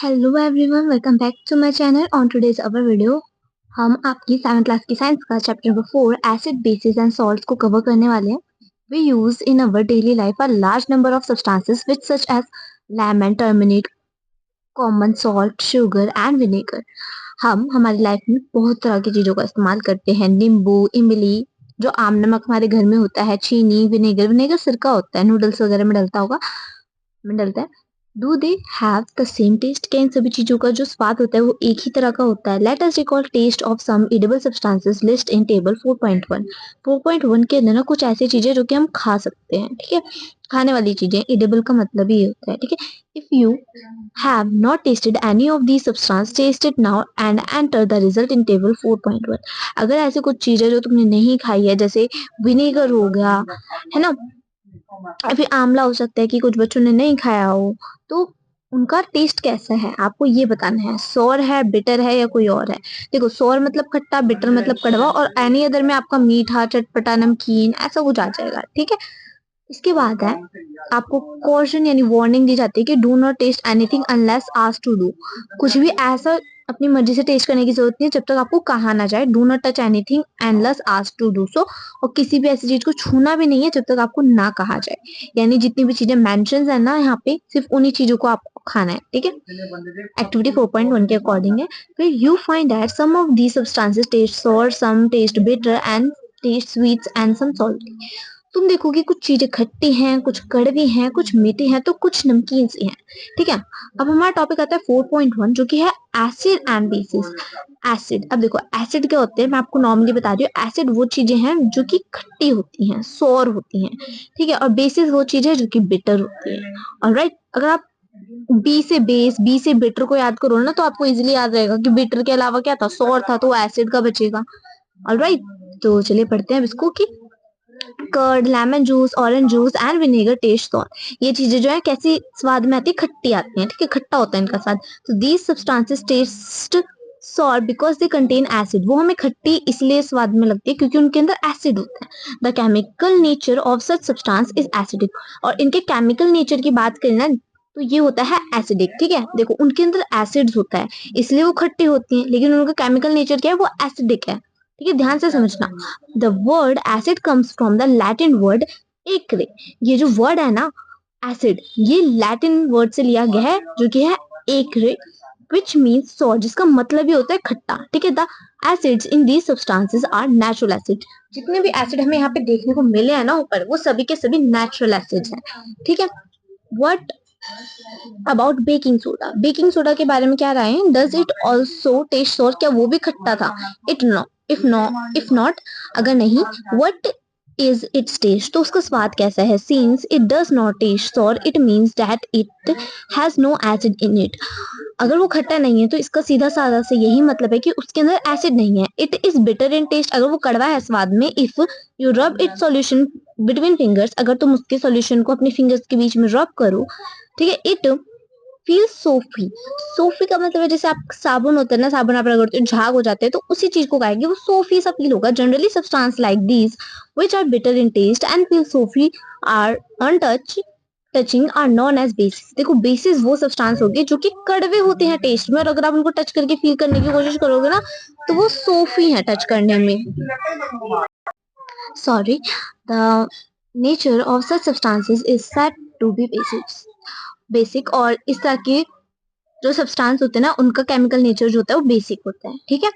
Hello everyone, welcome back to my channel. On today's our video हम आपकी 7th class की science का chapter number 4 acid bases and salts को cover करने वाले हैं। We use in our daily life a large number of substances which such as lemon, turmeric, common salt, sugar and vinegar. हम हमारी life में बहुत तरह की चीजों का इस्तेमाल करते हैं। नींबू, इमली, जो आम नमक हमारे घर में होता है, चीनी, विनेगर। विनेगर सिरका होता है, नूडल्स वगैरह में डलता होगा, में डलता है। Do they have the same taste? क्या इन सभी चीजों का जो स्वाद होता है वो एक ही तरह का होता है? Let us recall taste of some edible substances list in table 4.1। 4.1 के अंदर ना कुछ ऐसी चीजें जो कि हम खा सकते हैं, ठीक है। खाने वाली चीजें, एडिबल का मतलब ही होता है, ठीक है। If you have not tested any of the substance, taste it now and enter the result in table 4.1। अगर ऐसी कुछ चीजें जो तुमने नहीं खाई है, जैसे विनेगर हो गया, है ना, या फिर आंवला हो सकता है कि कुछ बच्चों ने नहीं खाया हो, तो उनका टेस्ट कैसा है आपको ये बताना है। सॉर है, बिटर है, या कोई और है। देखो, सॉर मतलब खट्टा, बिटर मतलब कड़वा, और एनी अदर में आपका मीठा, चटपटा, नमकीन, ऐसा कुछ आ जाएगा, ठीक है। इसके बाद है आपको कॉशन यानी वार्निंग दी जाती है कि do not taste anything unless asked to do. कुछ भी ऐसा अपनी मर्जी से टेस्ट करने की जरूरत नहीं है जब तक आपको कहा ना जाए। Do not touch anything unless asked to do so. और किसी भी ऐसी चीज को छूना भी नहीं है जब तक आपको ना कहा जाए। यानी जितनी भी चीजें मेंशंस है ना यहाँ पे, सिर्फ उन्हीं चीजों को आपको खाना है, ठीक है। एक्टिविटी 4.1 के अकॉर्डिंग है। फिर you find that some of the substances taste sour, some taste bitter and taste sweets and some salty. तुम देखोगे कुछ चीजें खट्टी हैं, कुछ कड़वी हैं, कुछ मीठी हैं, तो कुछ नमकीन सी हैं, ठीक है। अब हमारा टॉपिक आता है 4.1 जो कि है एसिड एंड बेसिस। एसिड, अब देखो एसिड क्या होते हैं, मैं आपको नॉर्मली बता रही हूँ। एसिड वो चीजें हैं जो कि खट्टी होती हैं, सौर होती हैं, ठीक है। और बेसिस वो चीजें जो कि बिटर होती है। ऑलराइट, अगर आप बी से बेस, बी से बिटर को याद करो ना, तो आपको इजीली याद रहेगा कि बिटर के अलावा क्या था, सौर था, तो एसिड का बचेगा। ऑलराइट, तो चलिए पढ़ते हैं अब इसको कि curd, lemon juice, orange juice and vinegar taste sour. ये चीजें जो है कैसी स्वाद में आती है, खट्टी आती हैं, ठीक है, खट्टा होता है इनका स्वाद। तो these substances taste sour because they contain acid. वो हमें खट्टी इसलिए स्वाद में लगती है क्योंकि उनके अंदर एसिड होता है। The chemical nature of such substance is acidic. और इनके केमिकल नेचर की बात करें ना, तो ये होता है एसिडिक, ठीक है। देखो उनके अंदर एसिड्स होता है इसलिए वो खट्टी होती हैं, लेकिन उनका केमिकल नेचर क्या है, वो एसिडिक है, ठीक है। ध्यान से समझना। The word acid comes from the Latin word एकरे। ये जो वर्ड है ना एसिड, ये लैटिन वर्ड से लिया गया है जो कि है एकरे, विच मीन्स सॉर, जिसका मतलब ही होता है खट्टा, ठीक है। The acids in these substances are natural acid. जितने भी एसिड हमें यहाँ पे देखने को मिले हैं ना ऊपर, वो सभी के सभी नेचुरल एसिड्स हैं, ठीक है। What about baking soda? Baking soda के बारे में क्या राय है? Does it also taste sour? क्या वो भी खट्टा था? इट नो, इफ नॉट, अगर नहीं, व्हाट इज इट्स टेस्ट? तो उसका स्वाद कैसा है? Since it does not taste sour it means that it has no acid in it. अगर वो खट्टा नहीं है तो इसका सीधा साधा से यही मतलब है कि उसके अंदर एसिड नहीं है। It is bitter in taste, अगर वो कड़वा है स्वाद में। If you rub it solution between fingers, अगर तुम उसके सॉल्यूशन को अपनी फिंगर्स के बीच में रब करो, ठीक है। It feel Sophie. सोफी का मतलब है जैसे आप साबुन होता है ना, साबुन आप रगड़ते हो झाग हो जाते हैं, तो उसी चीज को कहेंगे, वो सोफी सा फील होगा। Generally substance like these which are bitter in taste and feel soapy are on touching are known as bases. देखो बेसिस वो सब्सटेंस होगी जो कि कड़वे होते हैं टेस्ट में, और अगर आप उनको टच करके फील करने की कोशिश करोगे ना, तो वो सोफी है टच करने में। Sorry, the nature of such substances is said to be basic. और इस तरह के जो सब्सटेंस होते हैं ना, उनका केमिकल नेचर जो होता है वो बेसिक होता है, ठीक है।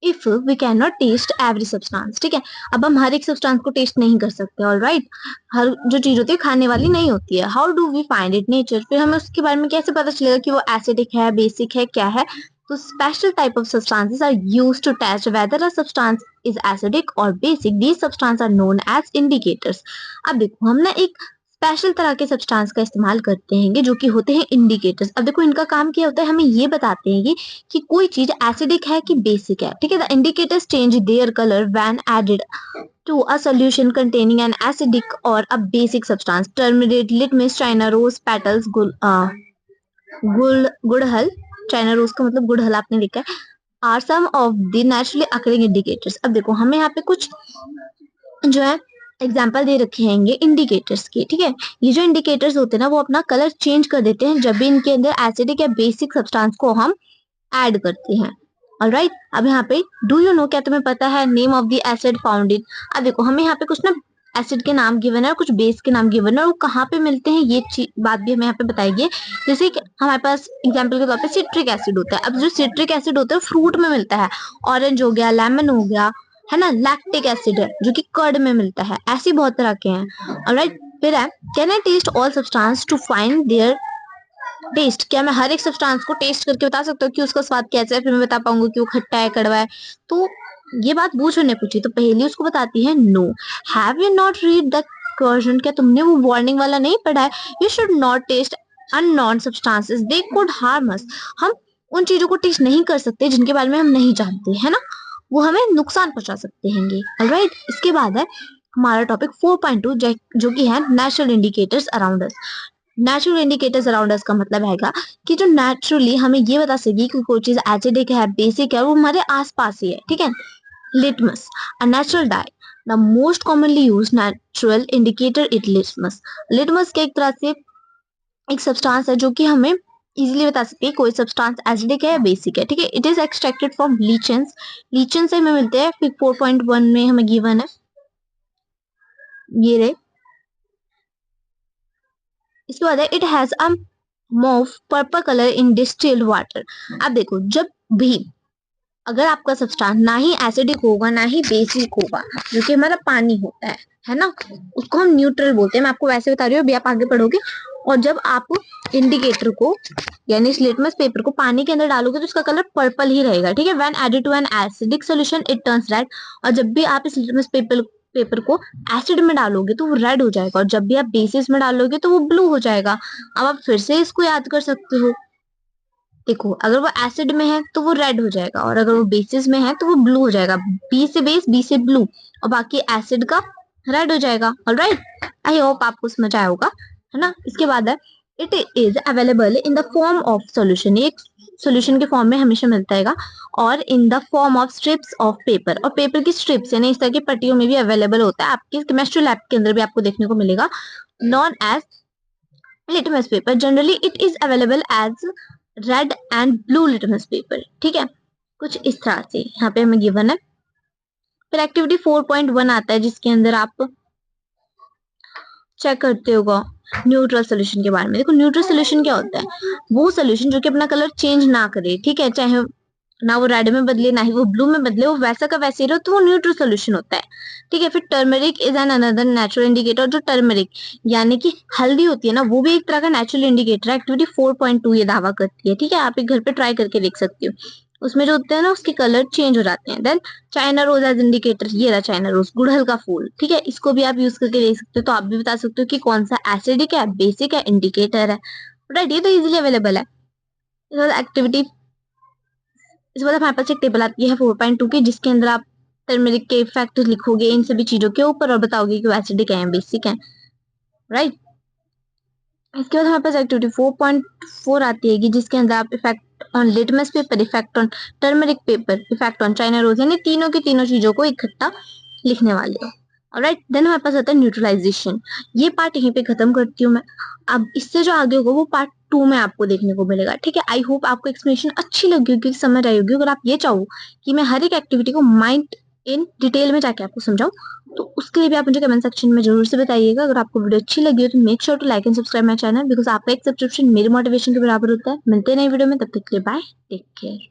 If we can not taste every substance, ठीक है। अब हम हर एक सब्सटेंस को टेस्ट नहीं कर सकते, ऑलराइट। हर जो चीज होती है खाने वाली नहीं होती है। How do we find it nature? फिर हमें उसके बारे में कैसे पता चलेगा कि वो एसिडिक है, बेसिक है, क्या है? तो special type of substances are used to test whether a substance is acidic और basic. These substance are known as indicators. अब देखो हम ना एक स्पेशल तरह के सब्सटेंस का इस्तेमाल करते हैं जो कि होते हैं इंडिकेटर्स। अब देखो इनका काम क्या होता है, हमें ये बताते हैं कि कोई चीज एसिडिक है कि बेसिक है, ठीक है। The indicators change their colour when added to a solution containing an acidic और a basic substance. Turmeric, litmus, China rose petals, गुड़हल, चाइना रोज का मतलब गुड़हल आपने लिखा है, are some of the naturally occurring indicators. अब देखो हमें यहाँ पे कुछ जो है एग्जाम्पल दे रखे हैं इंडिकेटर्स के, ठीक है। ये जो इंडिकेटर्स होते हैं ना वो अपना कलर चेंज कर देते हैं जब भी इनके अंदर एसिडिक या बेसिक सब्सटेंस को हम ऐड करते हैं। ऑलराइट, अब यहाँ पे डू यू नो, क्या तुम्हें पता है name of the acid found in. अब देखो हमें यहाँ पे कुछ ना एसिड के नाम गिवन है और कुछ बेस के नाम गिवन है और वो कहाँ पे मिलते हैं ये बात भी हमें यहाँ पे बताएगी। जैसे कि हमारे पास एग्जाम्पल के तौर पे सिट्रिक एसिड होता है। अब जो सिट्रिक एसिड होता है फ्रूट में मिलता है, ऑरेंज हो गया, लेमन हो गया, है ना। लैक्टिक एसिड है जो कि कर्ड में मिलता है। ऐसे बहुत तरह के हैं। ऑलराइट, फिर है can I taste all substance to find their taste. क्या मैं हर एक सब्सटेंस को टेस्ट करके बता सकता हूँ कि उसका स्वाद कैसा है, फिर मैं बता पाऊंगा कि वो खट्टा है, कड़वा है। तो ये बात बूझो ने पूछी तो पहेली उसको बताती है no. Have you not read the question, क्या तुमने वो वार्निंग वाला नहीं पढ़ा है। You should not taste unknown substances, they could harm us. हम उन चीजों को टेस्ट नहीं कर सकते जिनके बारे में हम नहीं जानते, है ना। वो हमें नुकसान पहुंचा सकते हैं। ऑलराइट, इसके बाद है हमारा टॉपिक 4.2 जो कि है natural indicators around us. Natural indicators around us का मतलब है कि जो नेचुरली हमें ये बता सके कि कोई चीज एसिडिक है, बेसिक है, वो हमारे आसपास ही है, ठीक है। Litmus, a natural die, the most commonly use natural indicator it litmus. Litmus के एक तरह से एक सब्सटेंस है जो कि हमें इजीली बता सकती है कोई सब्सटेंस एसिडिक है या बेसिक है, ठीक है। इट इज एक्सट्रैक्टेड फ्रॉम लीचेंस, लीचेंस से हमें मिलते हैं। फिर 4.1 में हमें गिवन है ये रहे। इसके बाद है it has a mauve purple colour in distilled water. अब देखो जब भी अगर आपका सब्सटेंस ना ही एसिडिक होगा ना ही बेसिक होगा, जो कि हमारा पानी होता है ना, उसको हम न्यूट्रल बोलते हैं। मैं आपको वैसे बता रही हूँ, अभी आप आगे पढ़ोगे। और जब आप इंडिकेटर को यानी इस लिटमस पेपर को पानी के अंदर डालोगे तो इसका कलर पर्पल ही रहेगा, ठीक है। When added to an acidic solution it turns red. और जब भी आप इस लिटमस पेपर को एसिड में डालोगे तो वो रेड हो जाएगा, और जब भी आप बेसिस में डालोगे तो वो ब्लू हो जाएगा। अब आप फिर से इसको याद कर सकते हो। देखो अगर वो एसिड में है तो वो रेड हो जाएगा, और अगर वो बेसिस में है तो वो ब्लू हो जाएगा। बी से बेस, बी से ब्लू, और बाकी एसिड का रेड हो जाएगा। ऑलराइट, आई होप आपको समझ आया होगा, है ना। इसके बाद है it is available in the form of solution. ये सॉल्यूशन के फॉर्म में हमेशा मिलता है, और in the form of strips of paper, और पेपर की स्ट्रिप्स यानी इस तरह की पट्टियों में भी अवेलेबल होता है। आपकी केमिस्ट्री लैब के अंदर भी आपको देखने को मिलेगा। Known as litmus paper, generally it is available as red and blue litmus paper, ठीक है। कुछ इस तरह से यहाँ पे हमें गिवन है। फिर एक्टिविटी 4.1 आता है जिसके अंदर आप चेक करते होगा न्यूट्रल सोल्यूशन के बारे में। देखो न्यूट्रल सोल्यूशन क्या होता है, वो सोल्यूशन जो कि अपना कलर चेंज ना करे, ठीक है। चाहे ना वो रेड में बदले ना ही वो ब्लू में बदले, वो वैसा का वैसे ही रहो, तो वो न्यूट्रल सोल्यूशन होता है, ठीक है। फिर turmeric is an another natural indicator. जो टर्मरिक यानी कि हल्दी होती है ना, वो भी एक तरह का नेचुरल इंडिकेटर है। एक्टिविटी 4.2 ये दावा करती है, ठीक है। आप एक घर पे ट्राई करके देख सकते हो। उसमें जो होते हैं ना उसके कलर चेंज हो जाते हैं। Then China rose as indicator, ये रहा चाइना रोज, गुड़हल का फूल, ठीक है। इसको भी आप यूज करके देख सकते हो। तो आप भी बता सकते हो कि कौन सा एसिडिक है, बेसिक है, इंडिकेटर है। राइट, ये तो इजीली अवेलेबल है। एक्टिविटी इस बाद हमारे पास एक टेबल आती है 4.2 की, जिसके अंदर आप टर्मरिक के इफेक्ट लिखोगे इन सभी चीजों के ऊपर और बताओगे कि वो एसिडिक है बेसिक है। राइट, इसके बाद हमारे पास एक्टिविटी 4.4 आती है जिसके अंदर आप effect on litmus paper, effect on turmeric paper, effect on China rose, यानी तीनों की तीनों चीजों को इकट्ठा लिखने वाले हो। ऑलराइट, देन हमारे पास आता है न्यूट्रलाइजेशन। ये पार्ट यहीं पे खत्म करती हूँ मैं। अब इससे जो आगे होगा वो पार्ट 2 में आपको देखने को मिलेगा, ठीक है। आई होप आपको एक्सप्लेनेशन अच्छी लगी होगी, समझ आई होगी। अगर आप ये चाहो कि मैं हर एक एक्टिविटी को माइंड इन डिटेल में जाके आपको समझाऊं, तो उसके लिए भी आप मुझे कमेंट सेक्शन में जरूर से बताइएगा। अगर आपको वीडियो अच्छी लगी हो तो make sure to like and subscribe my channel, because आपका एक सब्सक्रिप्शन मेरे मोटिवेशन के बराबर होता है। मिलते हैं नई वीडियो में, तब तक के लिए बाय, टेक केयर।